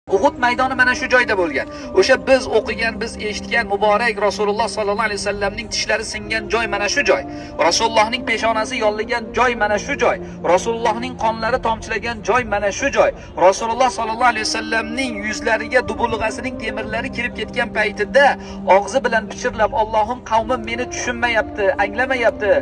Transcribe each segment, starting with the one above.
Uhud maydoni mana shu joyda bo'lgan. O'sha biz o'qigan, biz eshitgan muborak Rasululloh sallallohu alayhi vasallamning tishlari singan joy mana shu joy. Rasulullohning peshonasi yollagan joy mana shu joy. Rasulullohning qonlari tomchilagan joy mana shu joy. Rasululloh sallallohu alayhi vasallamning yuzlariga dubulg'asining temirlari kirib ketgan paytida og'zi bilan pichirlab, Allohim qavmim meni tushunmayapti, anglamayapti,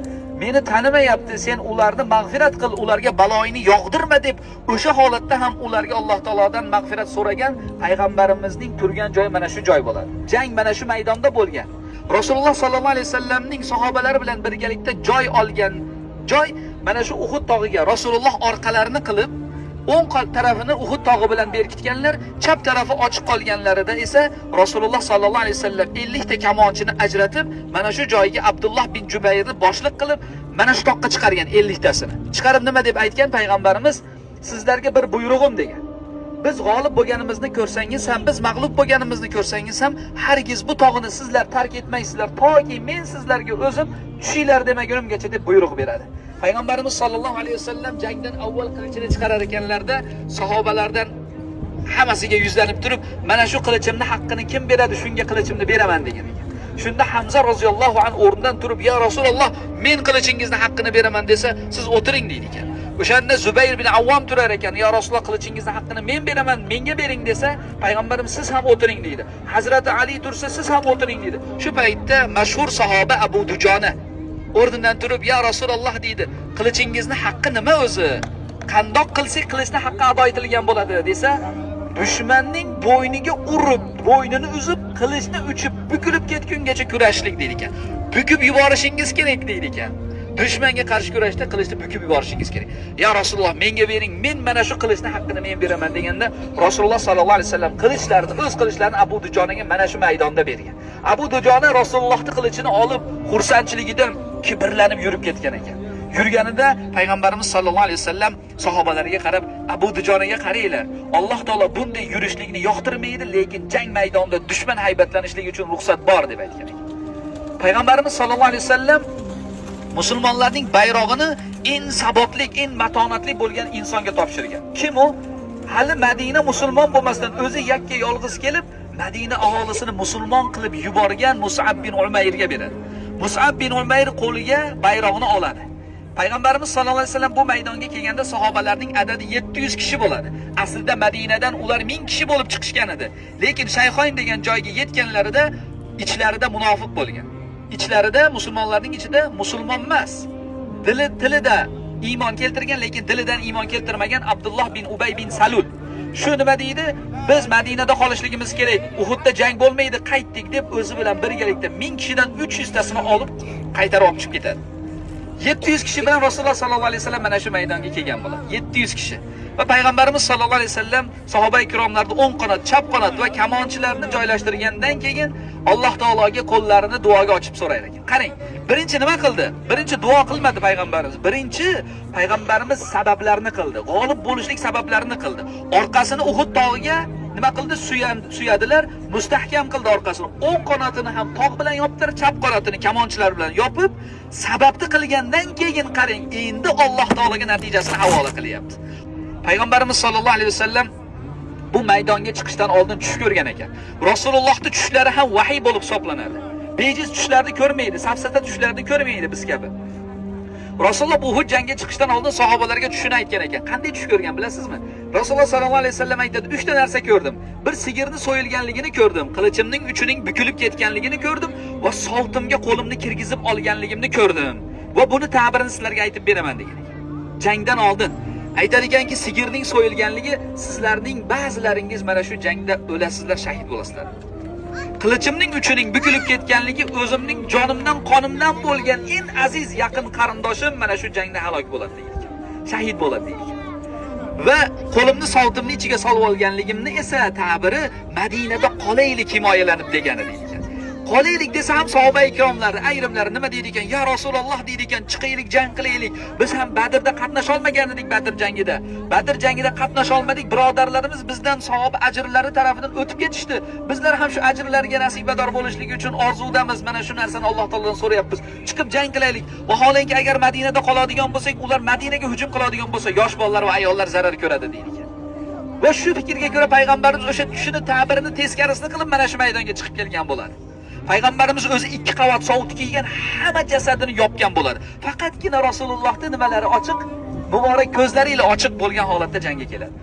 meni tanimayapti, sen ularni mag'firat qil, ularga baloyini yog'dirma deb o'sha holatda ham ularga Alloh taolodan mag'firat so'ragan payg'ambarimizning turgan joyi mana shu joy bo'ladi. Jang mana shu maydonda bo'lgan. Rasululloh sallallohu alayhi vasallamning sahobalari bilan birgalikda joy olgan joy mana shu Uhud tog'iga. Rasululloh orqalarini qilib o'ng tarafini Uhud tog'i bilan berkitganlar, chap tarafi ochiq qolganlarida esa Rasululloh sallallohu alayhi vasallam 50 ta kamonchini ajratib, mana shu joyga Abdulloh bin Jubayrni boshliq qilib, mana shu toqqa chiqargan 50 tasini. Chiqarib nima deb aytgan payg'ambarimiz? Sizlarga bir buyrug'im degan. Biz g'olib bo'lganimizni ko'rsangiz ham, biz mag'lub bo'lganimizni ko'rsangiz ham, hargiz bu tog'ni sizlar tark etmaysizlar, toki men sizlarga o'zim tushinglar demagunimgacha deb buyruq beradi. Payg'ambarimiz sallallohu alayhi vasallam jangdan avval qilichini chiqarar ekanlarda, sahobalardan hammasiga yuzlanib turib, mana shu qilichimni haqqini kim beradi, shunga qilichimni beraman degan ekan. Shunda Hamza roziyallohu anhu o'rnidan turib, "Ya Rasululloh, men qilichingizni haqqini beraman" desa, "Siz o'tiring" deydi ekan. O'shanda Zubayr bin Avvom turar ekan, "Ya Rasululloh, qilichingizni haqqini men beraman, menga bering" desa, payg'ambarimiz "Siz ham o'tiring" deydi. Hazrati Ali tursa, "Siz ham o'tiring" deydi. Shu paytda mashhur sahoba Abu Dujona o'rnidan turib, "Ya Rasululloh" deydi, "Qilichingizni haqqi nima o'zi? Qandoq qilsak qilichni haqqi ado etilgan bo'ladi" desa, dushmanning bo'yniga urib, bo'ynini uzib, qilichni uchib, bukilib ketgungacha kurashlik deydi ekan. Bukib yuborishingiz kerak deydi ekan. Dushmanga qarshi kurashda qilichni bukib yuborishingiz kerak. "Ya Rasululloh, menga bering, men mana shu qilichni haqqini men beraman" deganda, Rasululloh sallallohu alayhi vasallam qilichlarini, o'z qilichlarini Abu Dujonaga mana shu maydonda bergan. Abu Dujona Rasulullohning qilichini olib, xursandchiligidan kibrlanib yurib ketgan ekan. Yurganida payg'ambarimiz sallallohu alayhi vasallam sahobalariga qarab, "Abu Dujonaga qaranglar. Alloh taolo bunday yurishlikni yoqtirmaydi, lekin jang maydonida dushman haybatlanishligi uchun ruxsat bor" deb aytgan ekan. Payg'ambarimiz sallallohu alayhi vasallam musulmonlarning bayrog'ini eng sabotli, eng matonatli bo'lgan insonga topshirgan. Kim u? Hali Madina musulmon bo'lmasdan o'zi yakka yolg'iz kelib, Madina aholisini musulmon qilib yuborgan Mus'ab bin Umayrga beradi. Mus'ab bin Umayr qo'liga bayrog'ini oladi. Payg'ambarimiz sallallohu alayhi vasallam bu maydonga kelganda sahobalarning adadi 700 kishi bo'ladi. Aslida Madinadan ular 1000 kishi bo'lib chiqishgan edi. Lekin Shayxoyn degan joyga yetganlarida ichlarida munofiq bo'lgan. İçlarida, musulmonlarning ichida musulmon emas. Tilida iymon keltirgan, lekin dilidan iymon keltirmagan Abdulloh bin Ubay bin Salul. Shu nima deydi? Biz Madinada qolishligimiz kerak. Uhudda jang bo'lmaydi, qaytdik deb o'zi bilan birgalikda 1000 kishidan 300 tasini olib qaytarib olib chiqib ketadi. 700 kishi bilan Rasululloh sallallohu alayhi vasallam mana shu maydonga kelgan bo'ladi. 700 kishi. Va payg'ambarimiz sallallohu alayhi vasallam sahoba-i kiromlarni o'ng qanot, chap qanot va kamonchilarni joylashtirgandan keyin Alloh taologa qo'llarini duoga ochib so'rar ekan. Qarang, birinchi nima qildi? Birinchi duo qilmadi payg'ambarimiz. Birinchi payg'ambarimiz sabablarni qildi. G'olib bo'lishlik sabablarini qildi. Orqasini Uhud tog'iga nima qildi? Suyadilar, mustahkam qildi orqasini. O'ng qanotini ham tog' bilan yoptirib, chap qanotini kamonchilar bilan yopib, sababni qilgandan keyin qarang, endi Alloh taologa natijasini havola qilyapti. Payg'ambarimiz sallallohu alayhi vasallam bu maydonga chiqishdan oldin tush ko'rgan ekan. Rasulullohning tushlari ham vahiy bo'lib hisoblanadi. Bejiz tushlarni ko'rmaydi, safsata tushlarni ko'rmaydi biz kabi. Rasululloh bu Uhud jangiga chiqishdan oldin sahobalarga tushini aytgan ekan. Qanday tush ko'rgan bilasizmi? Rasululloh sallallohu alayhi vasallam aytadi, 3 ta narsa ko'rdim. Bir sigirni so'yilganligini ko'rdim, qilichimning uchining bukilib ketganligini ko'rdim va sovtimga qo'limni kirgizib olganligimni ko'rdim. Va buni ta'birini sizlarga aytib beraman degan ekan. Jangdan oldin aytadiganki, sigirning so'yilganligi sizlarning ba'zilaringiz mana shu jangda o'lasizlar, shahid bo'lasizlar. Qilichimning uchining bukilib ketganligi o'zimning jonimdan, qonimdan bo'lgan eng aziz yaqin qarindoshim mana shu jangda halok bo'ladi degan ekan. Shahid bo'ladi degan ekan. Va qo'limni sovtimning ichiga solib olganligimni esa ta'biri Madinada qolaylik himoyalanib degani deydi ekan. Qolaylik desa ham sahoba-i ikromlar ayrimlari nima deydi ekan? "Ya Rasululloh" deydi ekan, "Chiqaylik, jang qilaylik. Biz ham Badrda qatnasha olmagan edik Badr jangida. Badr jangida qatnasha olmadik, birodarlarimiz bizdan savob ajrlari tarafidan o'tib ketishdi. Bizlar ham shu ajrlarga nasibador bo'lishligi uchun orzudamiz. Mana shu narsani Alloh taolodan so'rayapmiz. Chiqib jang qilaylik. Vaholanki agar Madinada qoladigan bo'lsak, ular Madinaga hujum qiladigan bo'lsa, yosh bolalar va ayollar zarar ko'radi" deydi ekan. Va shu fikrga ko'ra payg'ambarimiz o'sha tushini ta'birini teskarisini qilib mana shu maydonga chiqib kelgan bo'ladi. Payg'ambarimiz o'zi 2 qavat sovut kiygan, hamma jasadini yopgan bo'ladi. Faqatgina Rasulullohning nimalari ochiq, muborak ko'zlari ila ochiq bo'lgan holatda jangga keladi.